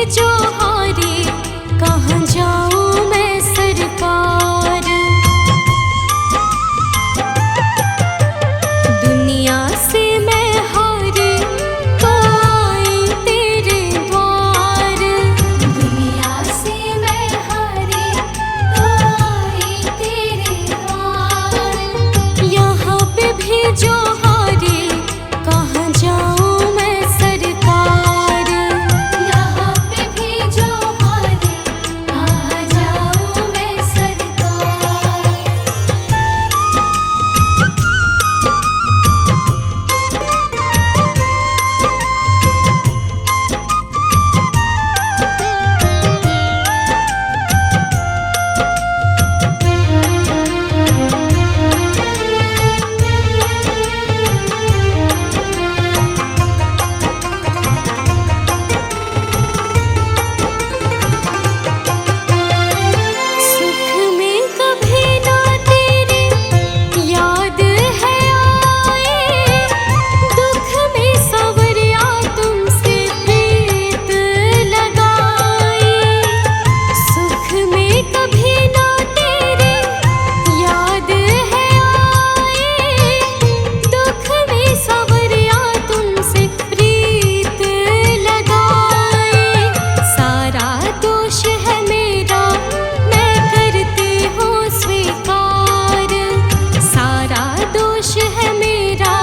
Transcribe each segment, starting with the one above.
भेजो हारे, कहाँ जाऊँ मैं सरकार। दुनिया से मैं हारी तो आई तेरे द्वार। दुनिया से मैं हारी तो आई तेरे द्वार। यहाँ पे भेजो हारे, कहाँ जाऊँ मैं सरकार। यहाँ पे भेजो हारे, कहाँ जाऊँ मैं सरकार। सुख में कभी ना तेरी याद है आए, दुख में सवरिया तुमसे प्रीत लगाए। सुख में कभी ना तेरी याद है आए, दुख में सवरिया तुमसे प्रीत लगाए। सारा दोष है मेरा, मैं करती हूँ स्वीकार। सारा दोष है मेरा,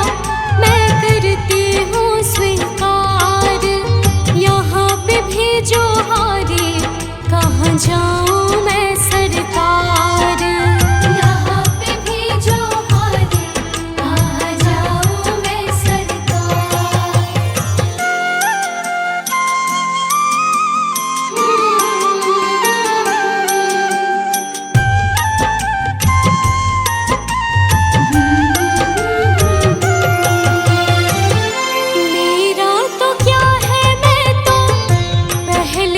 मैं करती हूँ स्वीकार। यहाँ पे भेजो हारे, कहाँ जाऊँ मैं सरकार। यहाँ पे भेजो हारे, कहाँ जाऊँ मैं सरकार। मेरा तो क्या है, मैं तो पहले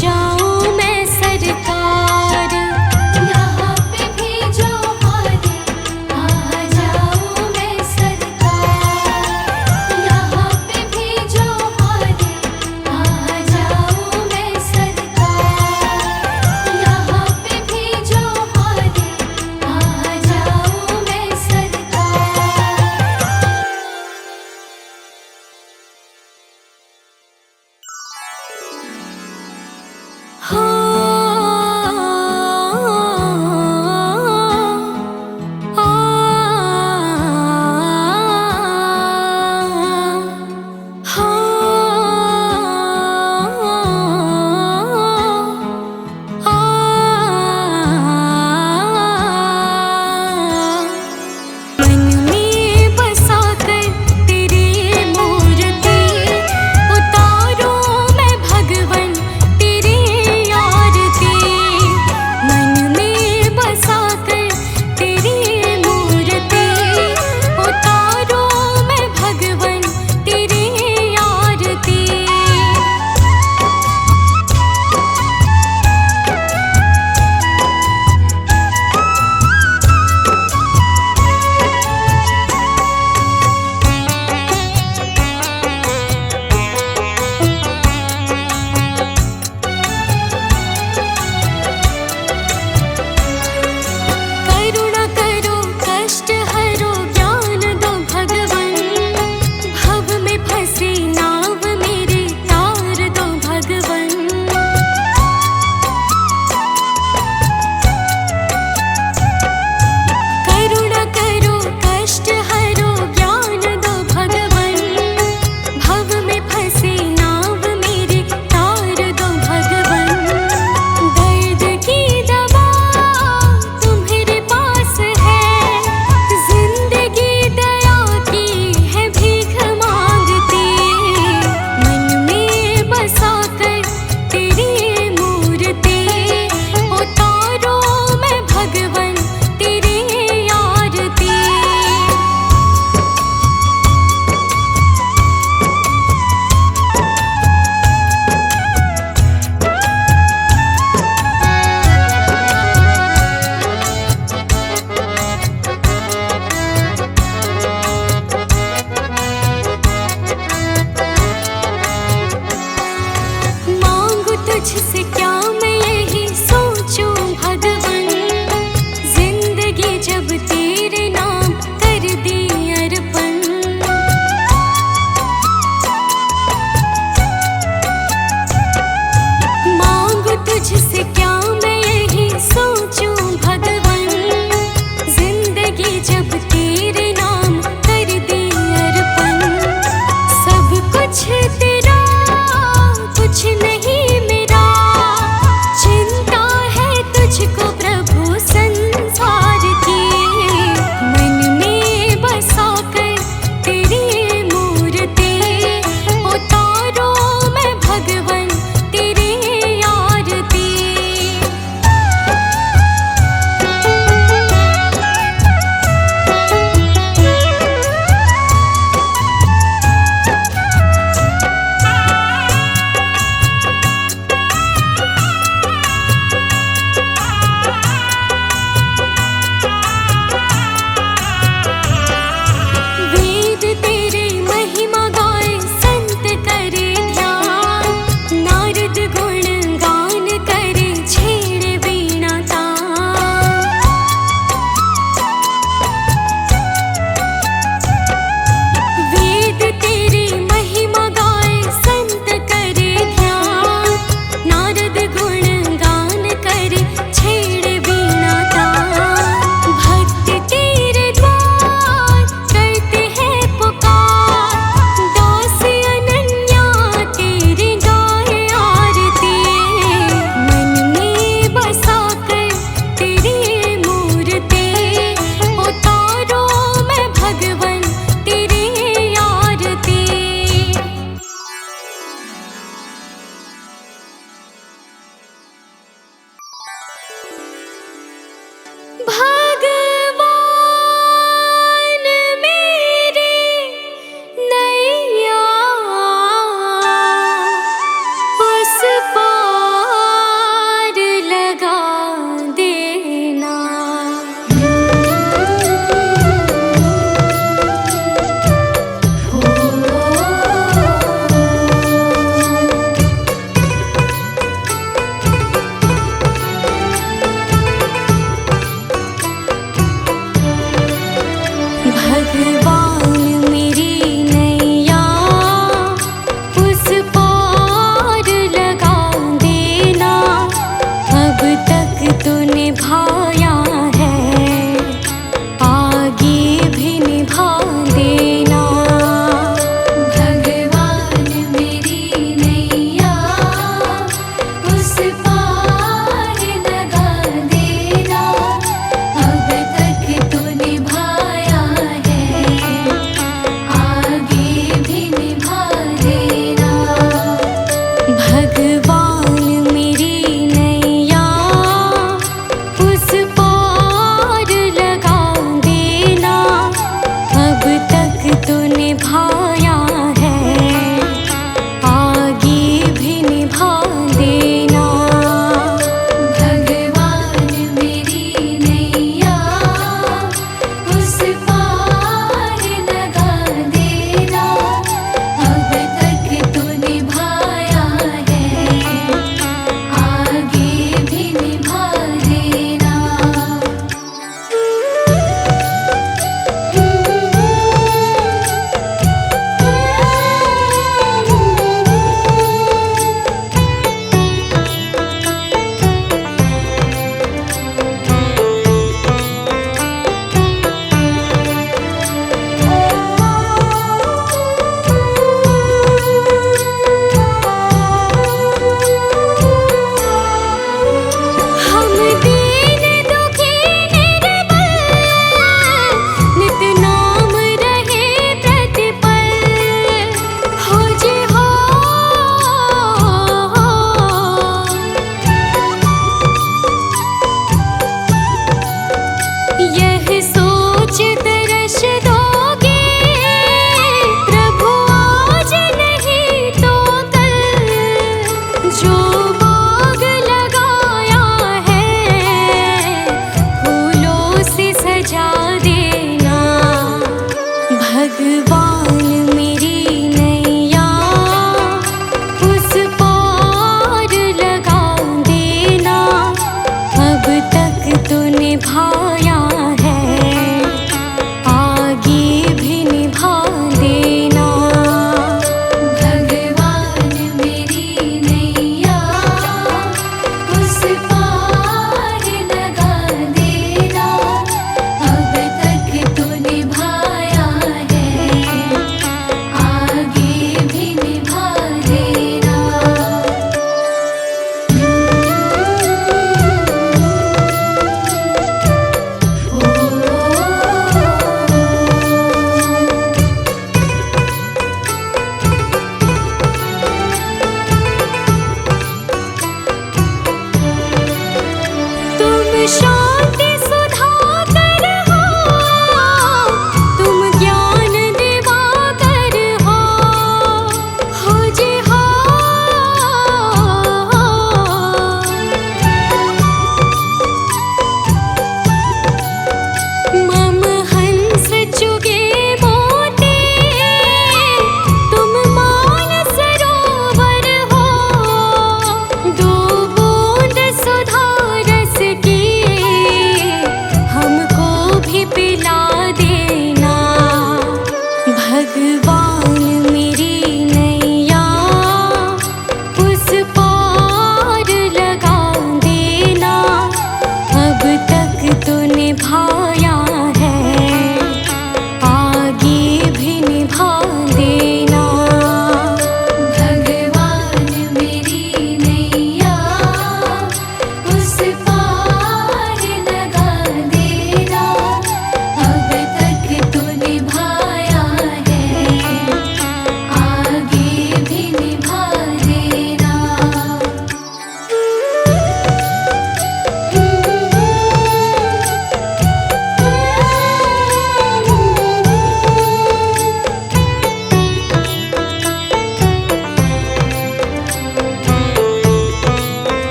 जाऊं मैं सरकार। यहाँ पे भेजो हारे, आ जाऊं मैं सरकार। यहाँ पे भेजो हारे, आ जाऊं मैं सरकार। यहाँ पे भेजो हारे, आ जाऊं मैं सरकार। भगवान मेरी नैया उस पार लगा देना, अब तक तो निभाया है, आगे भी निभा देना। भगवान मेरी नैया उस पार लगा देना, अब तक तो निभाया है,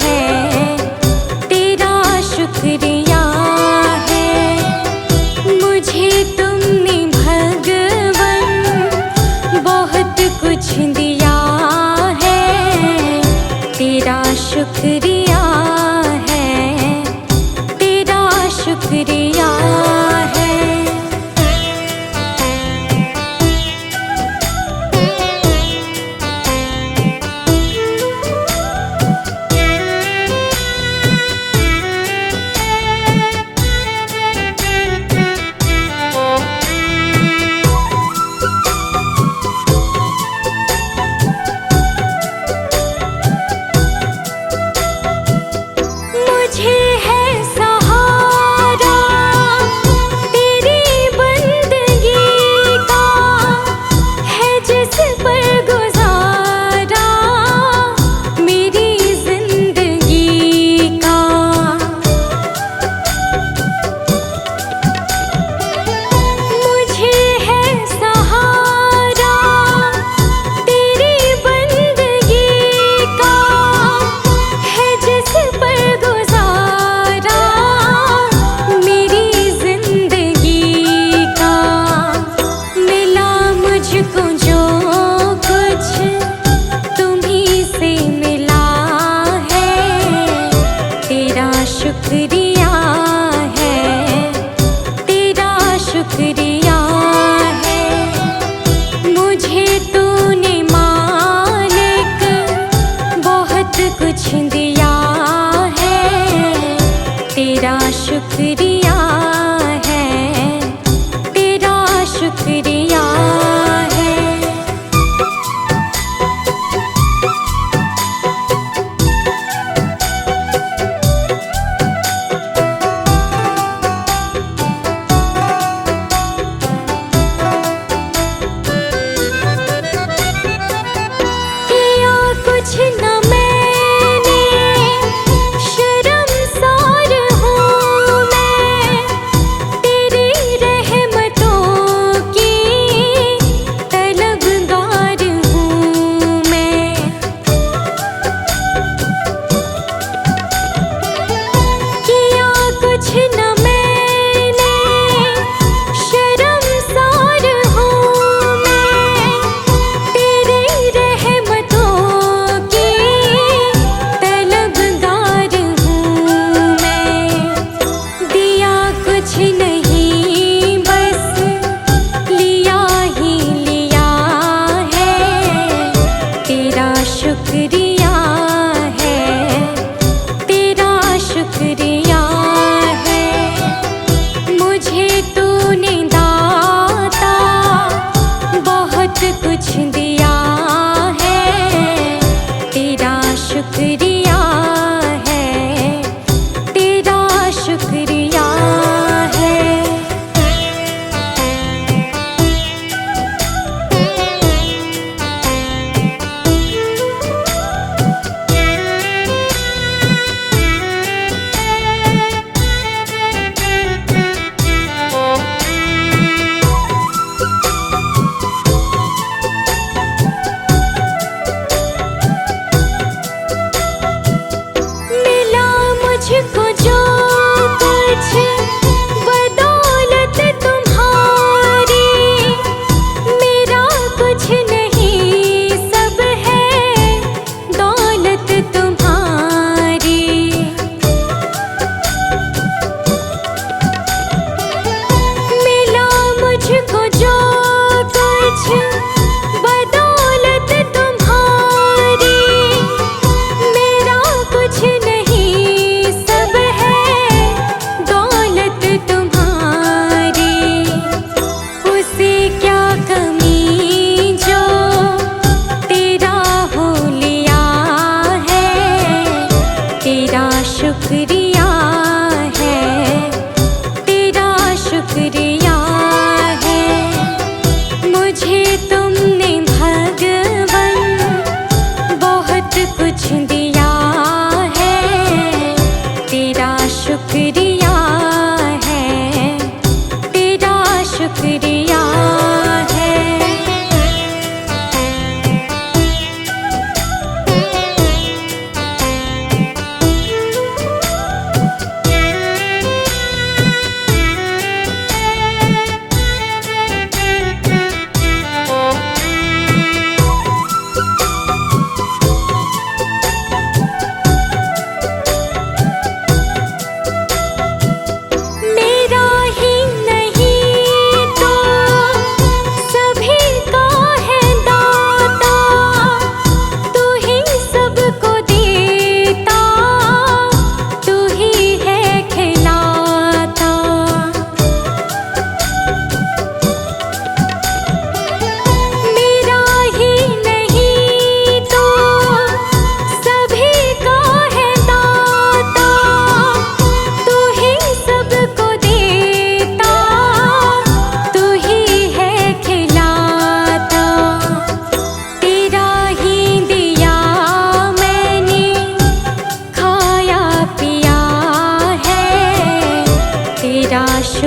है, तेरा शुक्रिया है। मुझे तुमने भगवन बहुत कुछ दिया है, तेरा शुक्रिया है, तेरा शुक्रिया है।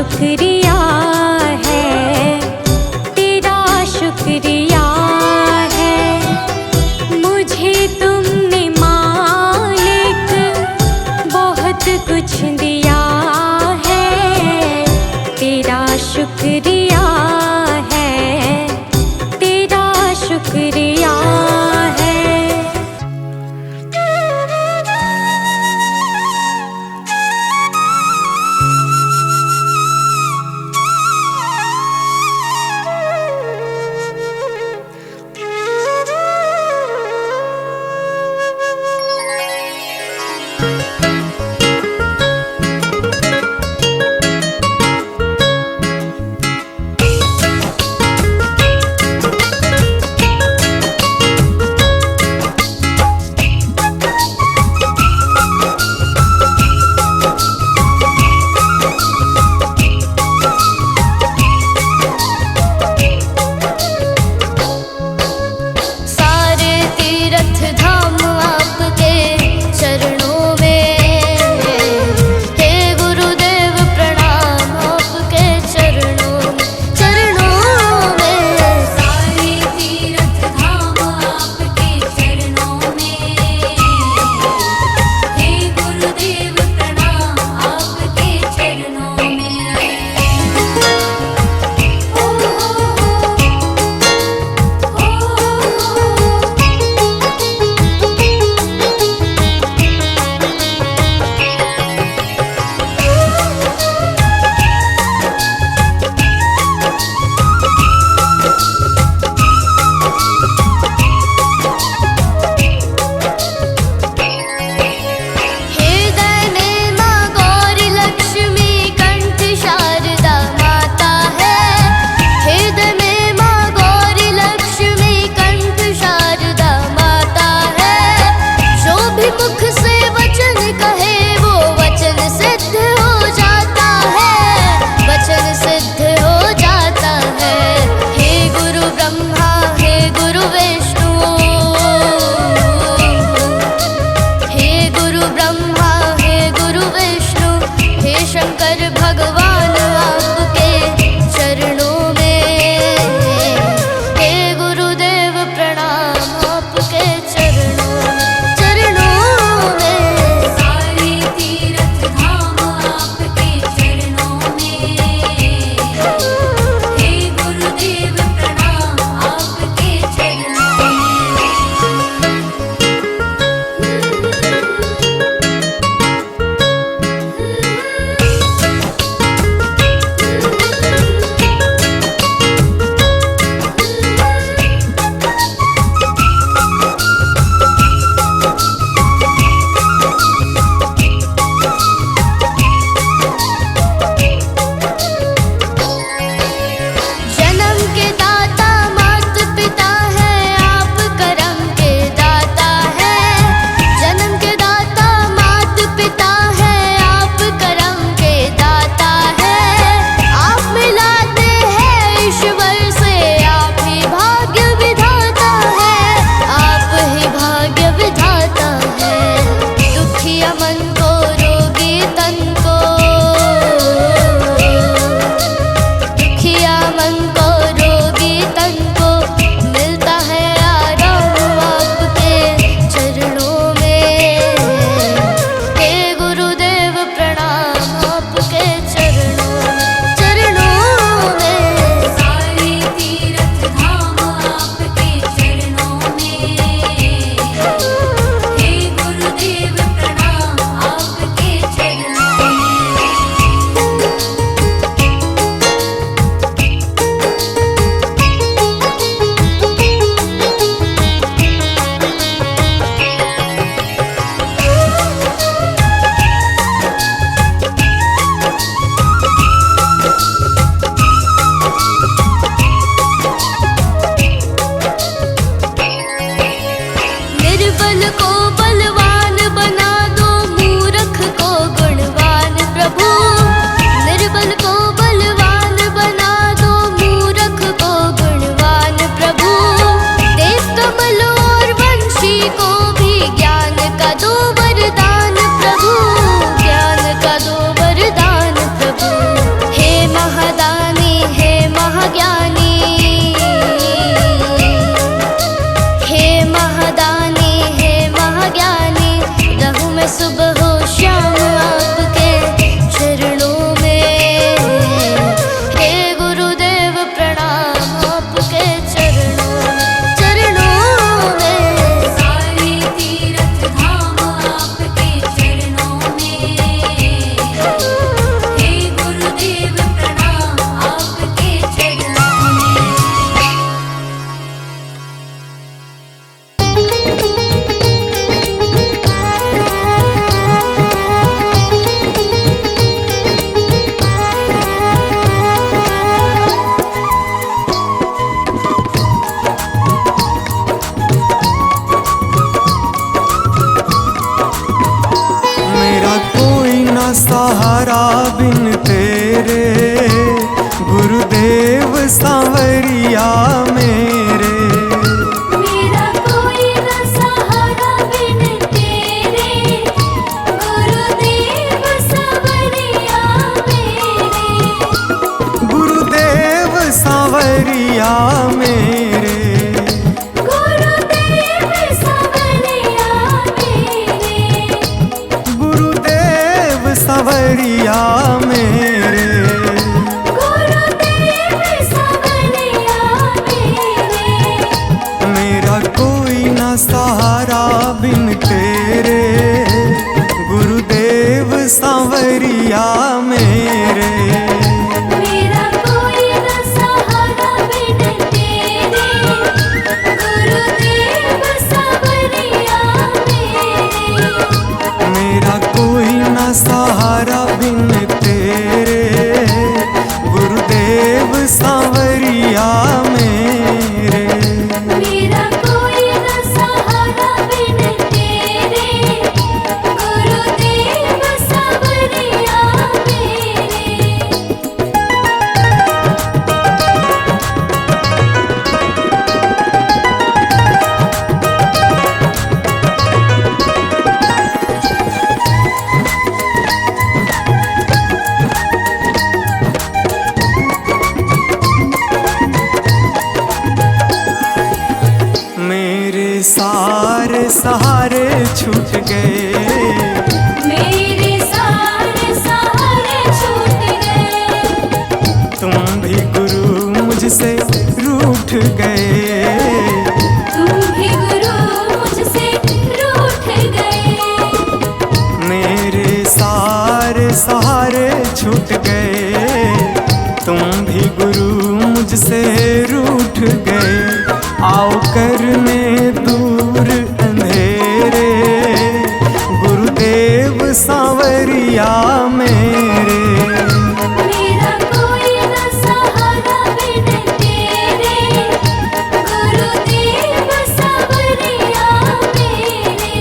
शुक्रिया है, तेरा शुक्रिया है। मुझे तुमने मालिक बहुत कुछ दिया है, तेरा शुक्रिया है, तेरा शुक्रिया है। सांवरिया मेरे। मेरा कोई न सहारा बिन तेरे, गुरुदेव सांवरिया मेरे। मेरा कोई न सहारा बिन तेरे, गुरुदेव सांवरिया मेरे। मेरा कोई न सहारा बिन तेरे, गुरुदेव सांवरिया मेरे। मेरे सारे सहारे छूट गए, मेरे सारे सहारे छूट गए। तुम भी गुरु मुझसे रूठ गए। तुम भी गुरु मुझसे रूठ गए। मेरे सारे सहारे छूट गए, तुम भी गुरु मुझसे रूठ गए। आओ करने दूर अंधेरे, गुरुदेव सांवरिया मेरे। मेरा कोई न सहारा बिन तेरे, गुरुदेव सांवरिया मेरे।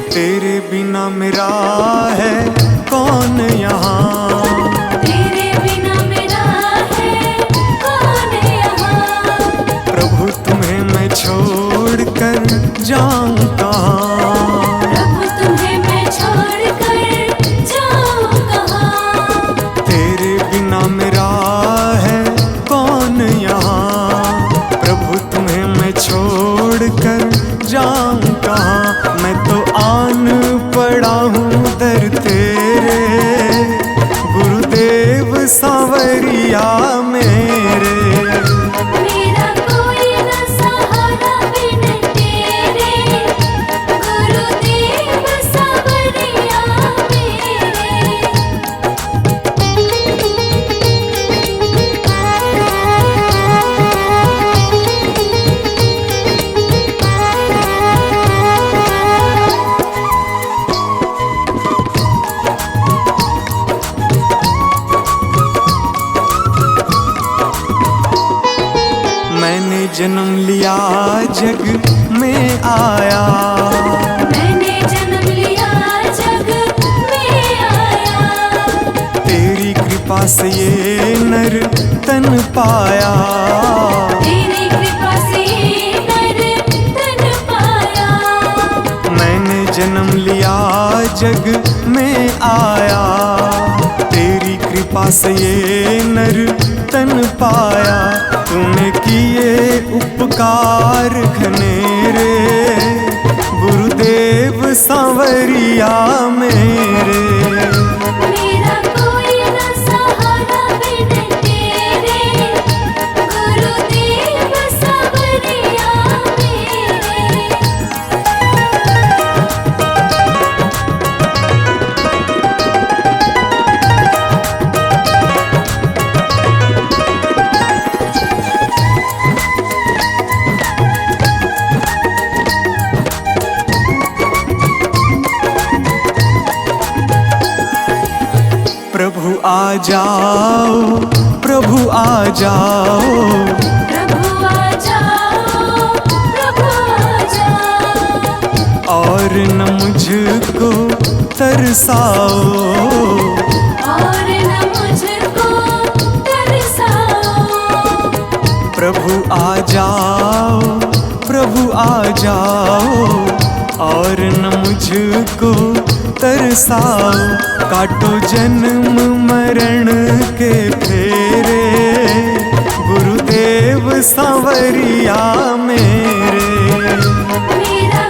तेरे बिना मेरा है कौन यहाँ, तेरे बिना मेरा है कौन यहाँ। प्रभु तुम्हें मैं छोड़ कर जाऊँ कहाँ। प्रभु तुम्हें मैं छोड़ कर जाऊँ कहाँ। तेरे बिना मेरा है कौन यहाँ, प्रभु तुम्हें मैं छोड़ कर जाऊँ कहाँ। मैं तो आन पड़ा हूँ दर तेरे, गुरुदेव सांवरिया मेरे। मेरा कोई न सहारा बिन तेरे, गुरुदेव सांवरिया मेरे। मैंने जन्म लिया जग में आया, मैंने जन्म लिया जग में आया। तेरी कृपा से ये नर तन पाया। तेरी कृपा से नर तन पाया। मैंने जन्म लिया जग में आया, तेरी कृपा से ये नर तन पाया। तूने किए उपकार घनेरे, गुरुदेव सांवरिया मेरे। मेरा कोई न सहारा बिन तेरे, गुरुदेव सांवरिया मेरे। प्रभु आ जाओ, प्रभु आ जाओ, प्रभु आ जाओ, प्रभु आ जाओ। और न मुझको तरसाओ, और न मुझको तरसाओ। प्रभु आ जाओ, प्रभु आ जाओ, और न मुझको तरसाओ। काटो जन्म मरण के फेरे, गुरुदेव सांवरिया मेरे। मेरा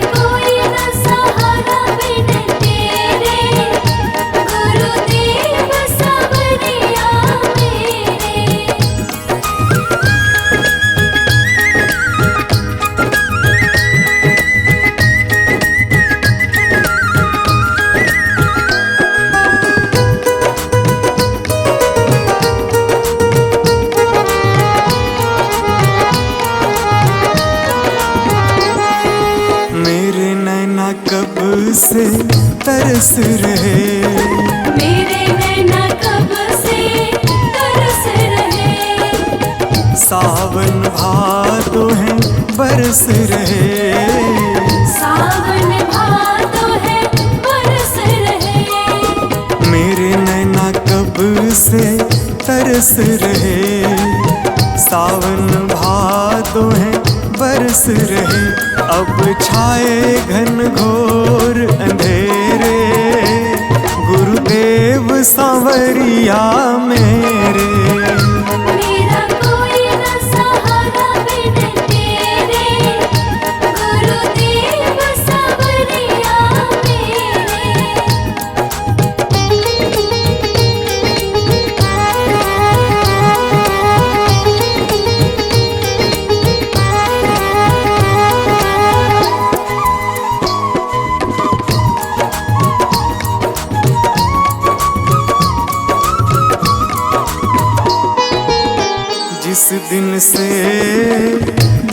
कब से तरस रहे, मेरे नैना कब से तरस रहे। सावन भादो है बरस रहे, सावन भादो है बरस रहे। मेरे नैना कब से तरस रहे, सावन भादो है बरस रहे। अब छाए घन घोर अंधेरे, गुरुदेव सांवरिया मेरे। मेरा कोई न सहारा बिन तेरे, गुरुदेव सांवरिया जिस दिन से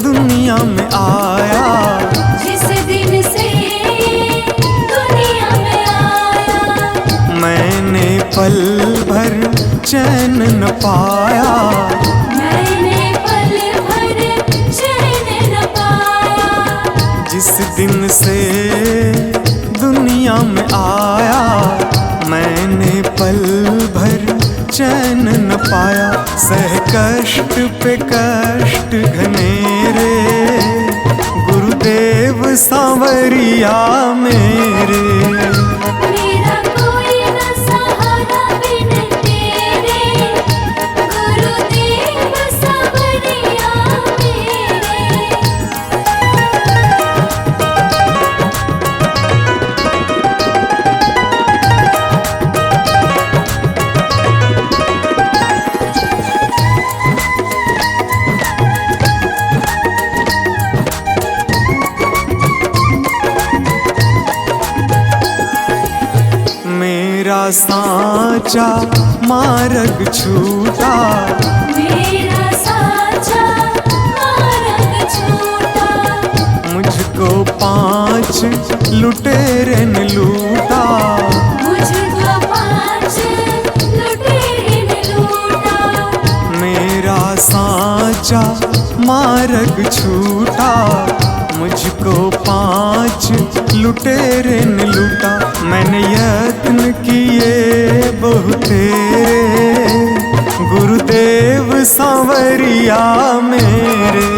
दुनिया में आया, जिस दिन से दुनिया में आया, मैंने पल भर चैन न पाया, मैंने पल भर चैन न पाया। जिस दिन से दुनिया में आया, मैंने पल भर चैन न पाया। सह कष्ट पे कष्ट घनेरे, गुरुदेव सांवरिया मेरे। मेरा कोई न सहारा बिन तेरे, गुरुदेव सांवरिया मेरे। मेरा साचा मार्ग छूटा, मेरा साचा मार्ग छूटा, मुझको 5 लुटेरे ने लूटा, मुझको 5 लुटेरे ने लूटा। मेरा साचा मार्ग छूटा, मुझको 5 लुटेरे ने लूटा। मैंने यत्न किए बहुतेरे, गुरुदेव सांवरिया मेरे।